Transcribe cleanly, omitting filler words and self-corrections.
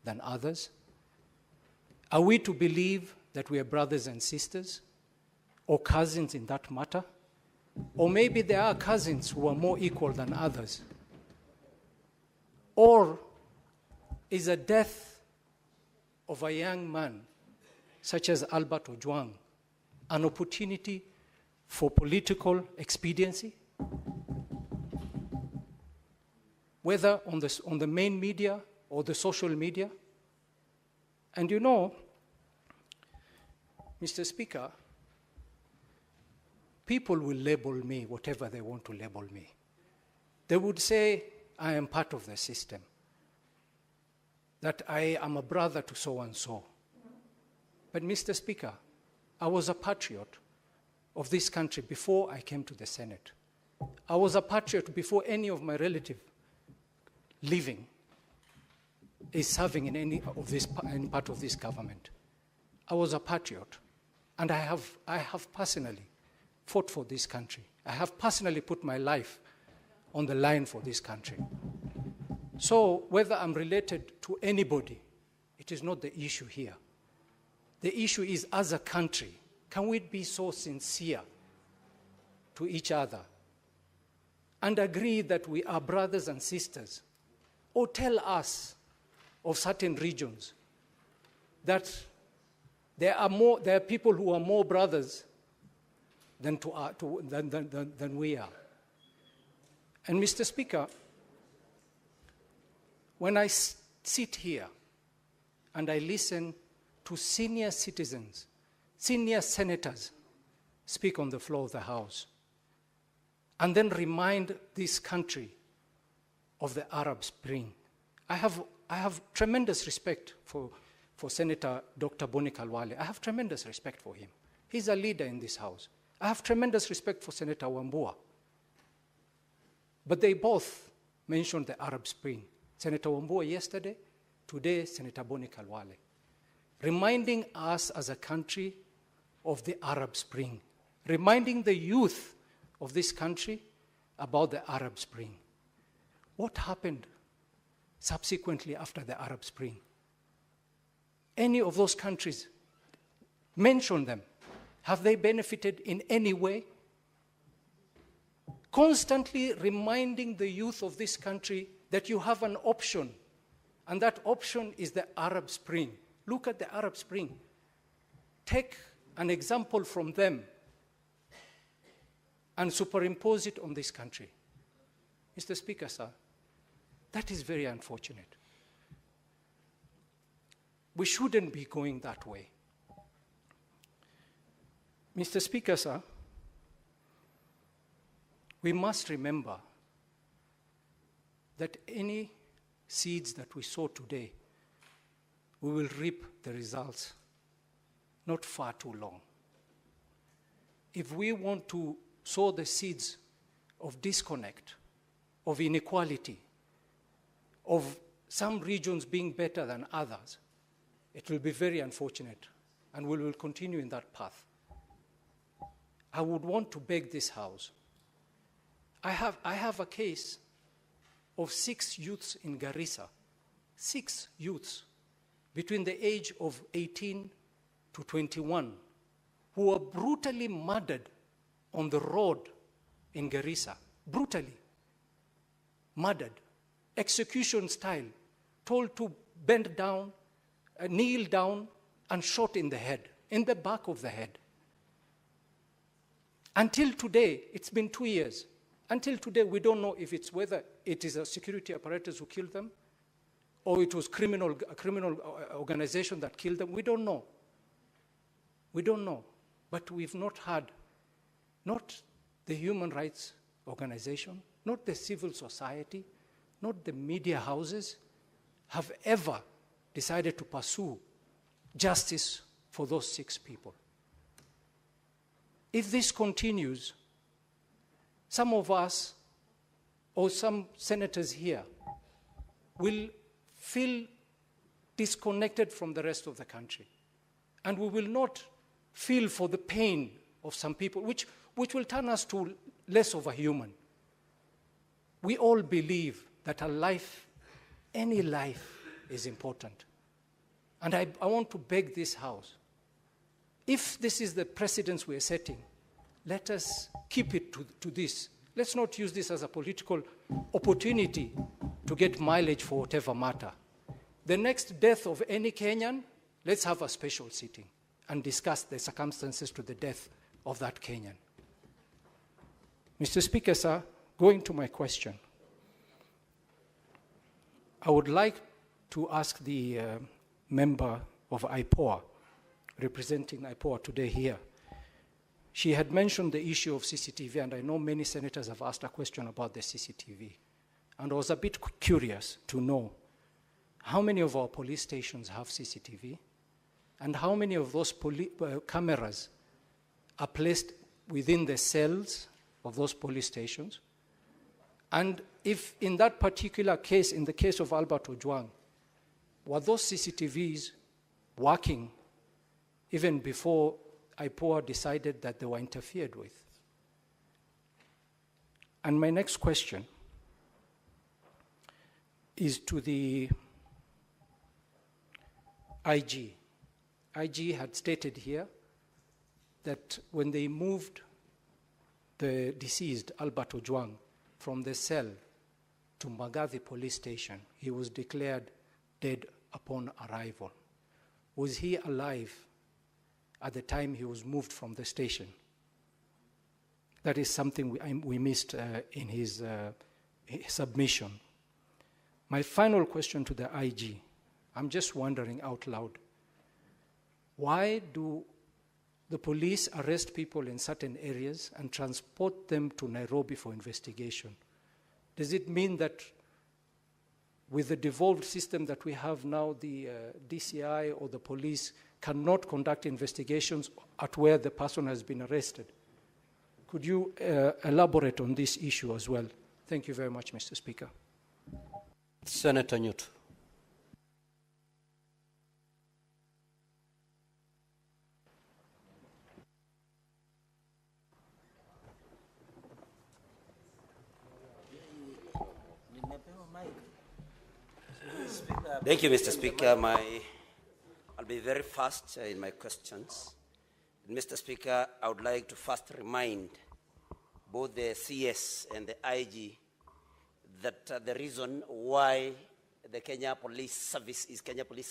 than others? Are we to believe that we are brothers and sisters, or cousins in that matter? Or maybe there are cousins who are more equal than others. Or is a death of a young man, such as Albert Ojwang, an opportunity for political expediency? Whether on the main media or the social media? And you know, Mr. Speaker, people will label me whatever they want to label me. They would say I am part of the system, that I am a brother to so-and-so. But Mr. Speaker, I was a patriot of this country before I came to the Senate. I was a patriot before any of my relatives living is serving in any part of this government. I was a patriot, and I have personally fought for this country. I have personally put my life on the line for this country. So whether I'm related to anybody, it is not the issue here. The issue is, as a country, can we be so sincere to each other and agree that we are brothers and sisters? Or tell us of certain regions that there are people who are more brothers than we are. And Mr. Speaker, when I sit here and I listen to senior citizens, senior senators speak on the floor of the House, and then remind this country of the Arab Spring, I have tremendous respect for Senator Dr. Boni Kalwale. I have tremendous respect for him. He's a leader in this House. I have tremendous respect for Senator Wambua. But they both mentioned the Arab Spring. Senator Wambua yesterday, today Senator Boni Kalwale, reminding us as a country of the Arab Spring, reminding the youth of this country about the Arab Spring. What happened subsequently after the Arab Spring? Any of those countries, mention them. Have they benefited in any way? Constantly reminding the youth of this country that you have an option, and that option is the Arab Spring. Look at the Arab Spring. Take an example from them and superimpose it on this country. Mr. Speaker, sir, that is very unfortunate. We shouldn't be going that way. Mr. Speaker, sir, we must remember that any seeds that we sow today, we will reap the results not far too long. If we want to sow the seeds of disconnect, of inequality, of some regions being better than others, it will be very unfortunate, and we will continue in that path. I would want to beg this House. I have a case of 6 youths in Garissa, 6 youths between the age of 18 to 21 who were brutally murdered on the road in Garissa, brutally murdered, execution style, told to bend down, kneel down, and shot in the head, in the back of the head. Until today, it's been 2 years. Until today, we don't know if it's whether it is a security apparatus who killed them or it was a criminal organization that killed them. We don't know. We don't know. But we've not had, not the human rights organization, not the civil society, not the media houses, have ever decided to pursue justice for those 6 people. If this continues, some of us or some senators here will feel disconnected from the rest of the country. And we will not feel for the pain of some people, which will turn us to less of a human. We all believe that a life, any life, is important. And I want to beg this House, if this is the precedence we're setting, let us keep it to this. Let's not use this as a political opportunity to get mileage for whatever matter. The next death of any Kenyan, let's have a special sitting and discuss the circumstances to the death of that Kenyan. Mr. Speaker, sir, going to my question, I would like to ask the member of IPOA, representing IPOA today here. She had mentioned the issue of CCTV, and I know many senators have asked a question about the CCTV. And I was a bit curious to know how many of our police stations have CCTV, and how many of those cameras are placed within the cells of those police stations. And if in that particular case, in the case of Albert Ojwang, were those CCTVs working even before IPOA decided that they were interfered with? And my next question is to the IG. IG had stated here that when they moved the deceased Albert Ojwang from the cell to Magathi police station, he was declared dead upon arrival. Was he alive at the time he was moved from the station? That is something we missed in his submission. My final question to the IG, I'm just wondering out loud, why do the police arrest people in certain areas and transport them to Nairobi for investigation? Does it mean that with the devolved system that we have now, the DCI or the police cannot conduct investigations at where the person has been arrested? Could you elaborate on this issue as well? Thank you very much, Mr. Speaker. Senator Newt. Thank you, Mr. Speaker. I'll be very fast in my questions. Mr. Speaker, I would like to first remind both the CS and the IG that the reason why the Kenya Police Service is Kenya Police